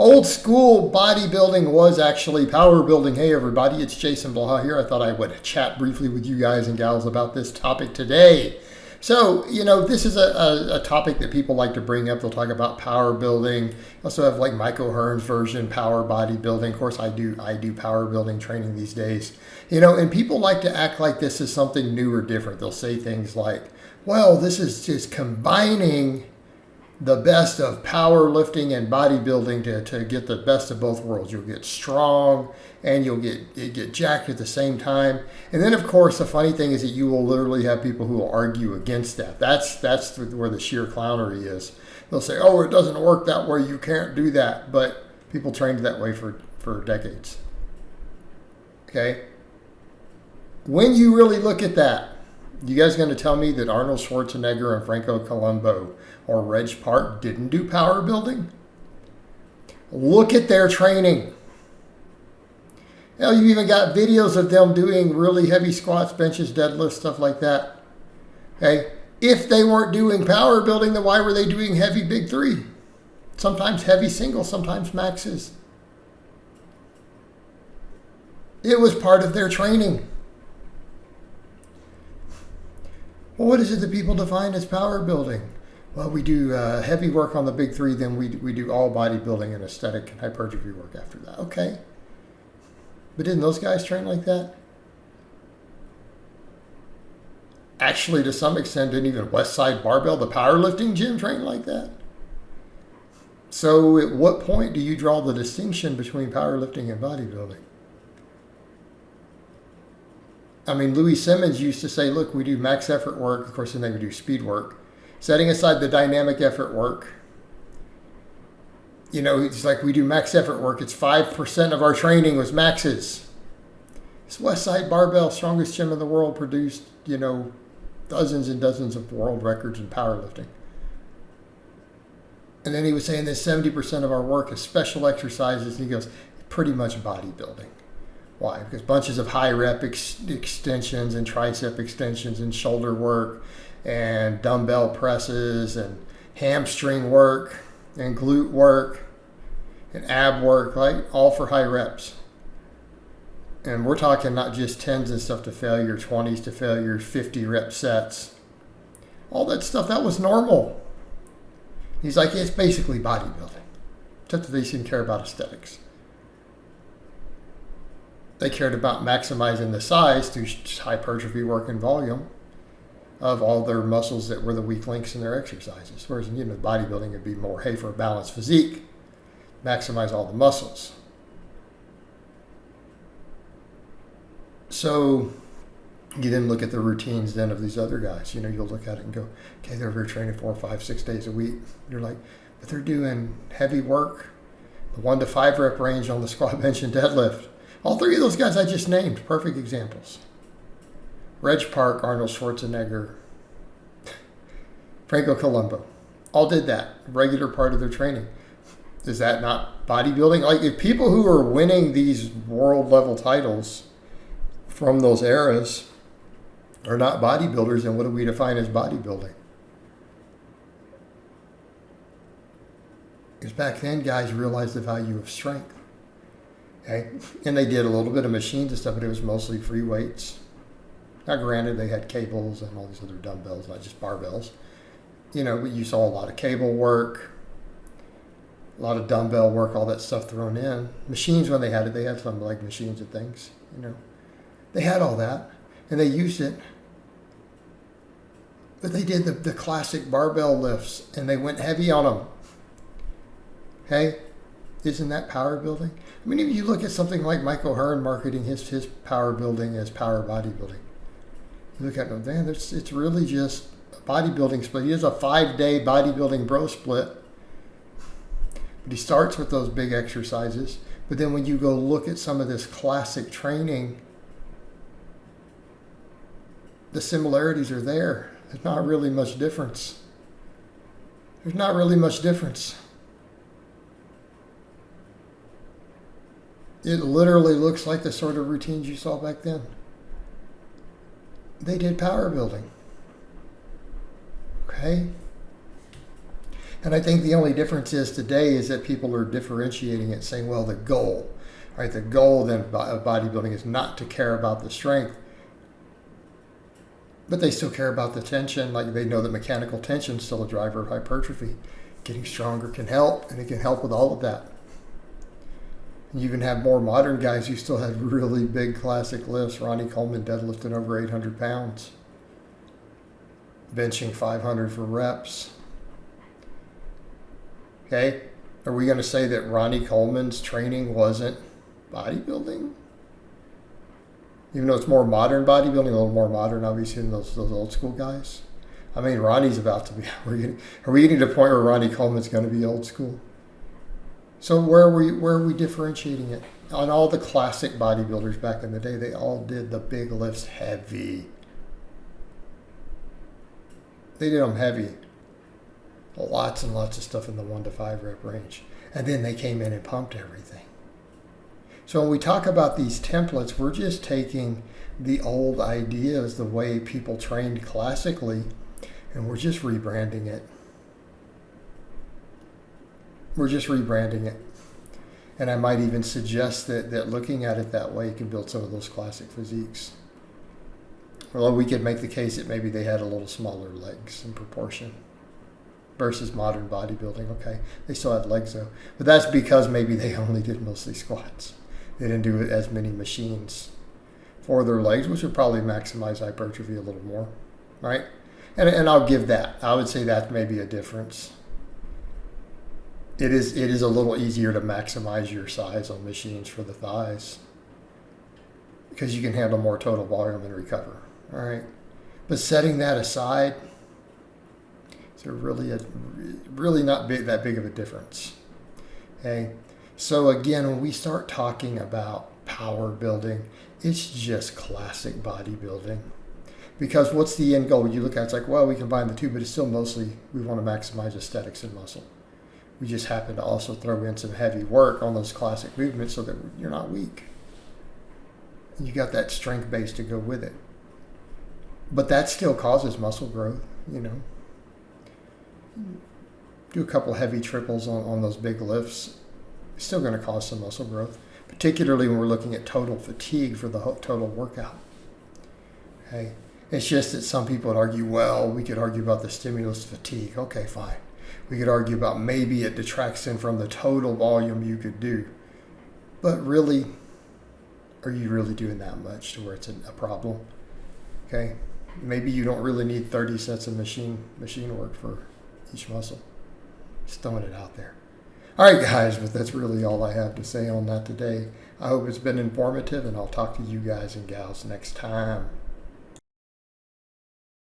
Old school bodybuilding was actually power building. Hey everybody, it's Jason Blaha here. I thought I would chat briefly with you guys and gals about this topic today. So, this is a topic that people like to bring up. They'll talk about power building. Also have like Michael Hearn's version, power bodybuilding. Of course, I do power building training these days. And people like to act like this is something new or different. They'll say things like, well, this is just combining the best of powerlifting and bodybuilding to get the best of both worlds. You'll get strong and you'll get jacked at the same time. And then, of course, the funny thing is that you will literally have people who will argue against that. That's where the sheer clownery is. They'll say, oh, it doesn't work that way. You can't do that. But people trained that way for decades. Okay? When you really look at that, you guys going to tell me that Arnold Schwarzenegger and Franco Columbu or Reg Park didn't do power building? Look at their training. Hell, you even got videos of them doing really heavy squats, benches, deadlifts, stuff like that. Okay? If they weren't doing power building, then why were they doing heavy big three? Sometimes heavy singles, sometimes maxes. It was part of their training. Well, what is it that people define as power building? Well, we do heavy work on the big three, then we do all bodybuilding and aesthetic and hypertrophy work after that. Okay. But didn't those guys train like that? Actually, to some extent, didn't even Westside Barbell, the powerlifting gym, train like that? So at what point do you draw the distinction between powerlifting and bodybuilding? I mean, Louis Simmons used to say, look, we do max effort work. Of course, then they would do speed work. Setting aside the dynamic effort work, it's like we do max effort work. It's 5% of our training was maxes. This Westside Barbell, strongest gym in the world, produced, dozens and dozens of world records in powerlifting. And then he was saying that 70% of our work is special exercises. And he goes, pretty much bodybuilding. Why? Because bunches of high rep extensions and tricep extensions and shoulder work and dumbbell presses and hamstring work and glute work and ab work, right? All for high reps. And we're talking not just 10s and stuff to failure, 20s to failure, 50 rep sets. All that stuff, that was normal. He's like, it's basically bodybuilding. Except that they didn't care about aesthetics. They cared about maximizing the size through hypertrophy work and volume of all their muscles that were the weak links in their exercises. Whereas, bodybuilding would be more, hey, for a balanced physique, maximize all the muscles. So you then look at the routines then of these other guys. You'll look at it and go, okay, they're training 4, 5, 6 days a week. You're like, but they're doing heavy work, the 1 to 5 rep range on the squat, bench, and deadlift. All three of those guys I just named, perfect examples. Reg Park, Arnold Schwarzenegger, Franco Columbu, all did that, regular part of their training. Is that not bodybuilding? Like, if people who are winning these world level titles from those eras are not bodybuilders, then what do we define as bodybuilding? Because back then, guys realized the value of strength. Okay? And they did a little bit of machines and stuff, but it was mostly free weights. Now, granted, they had cables and all these other dumbbells, not just barbells. But you saw a lot of cable work, a lot of dumbbell work, all that stuff thrown in. Machines, when they had some like machines and things, They had all that, and they used it. But they did the classic barbell lifts, and they went heavy on them. Okay? Isn't that power building? I mean, if you look at something like Michael Hearn marketing his power building as power bodybuilding, you look at it, man, it's really just a bodybuilding split. He has a 5-day bodybuilding bro split. But he starts with those big exercises. But then when you go look at some of this classic training, the similarities are there. There's not really much difference. There's not really much difference. It literally looks like the sort of routines you saw back then. They did power building. Okay? And I think the only difference is today is that people are differentiating it, saying, well, the goal, right? The goal then of bodybuilding is not to care about the strength, but they still care about the tension. Like they know that mechanical tension is still a driver of hypertrophy. Getting stronger can help, and it can help with all of that. You even have more modern guys who still have really big classic lifts. Ronnie Coleman deadlifting over 800 pounds, benching 500 for reps. Okay, are we going to say that Ronnie Coleman's training wasn't bodybuilding? Even though it's more modern bodybuilding, a little more modern, obviously, than those old school guys. I mean, Ronnie's about to be. Are we getting to the point where Ronnie Coleman's going to be old school? So where are we differentiating it? On all the classic bodybuilders back in the day, they all did the big lifts heavy. They did them heavy. Lots and lots of stuff in the 1 to 5 rep range. And then they came in and pumped everything. So when we talk about these templates, we're just taking the old ideas, the way people trained classically, and we're just rebranding it. We're just rebranding it. And I might even suggest that looking at it that way, you can build some of those classic physiques. Well, we could make the case that maybe they had a little smaller legs in proportion versus modern bodybuilding. Okay, they still had legs though. But that's because maybe they only did mostly squats. They didn't do as many machines for their legs, which would probably maximize hypertrophy a little more, right? And I'll give that. I would say that may be a difference. It is a little easier to maximize your size on machines for the thighs because you can handle more total volume and recover, all right? But setting that aside, it's really not that big of a difference, okay? So again, when we start talking about power building, it's just classic bodybuilding. Because what's the end goal? You look at it, it's like, well, we combine the two, but it's still mostly, we want to maximize aesthetics and muscle. We just happen to also throw in some heavy work on those classic movements so that you're not weak. And you got that strength base to go with it. But that still causes muscle growth, you know. Do a couple heavy triples on those big lifts. It's still going to cause some muscle growth, particularly when we're looking at total fatigue for the total workout. Okay. It's just that some people would argue, well, we could argue about the stimulus fatigue. Okay, fine. We could argue about maybe it detracts in from the total volume you could do. But really, are you really doing that much to where it's a problem? Okay. Maybe you don't really need 30 sets of machine work for each muscle. Just throwing it out there. All right, guys, but that's really all I have to say on that today. I hope it's been informative, and I'll talk to you guys and gals next time.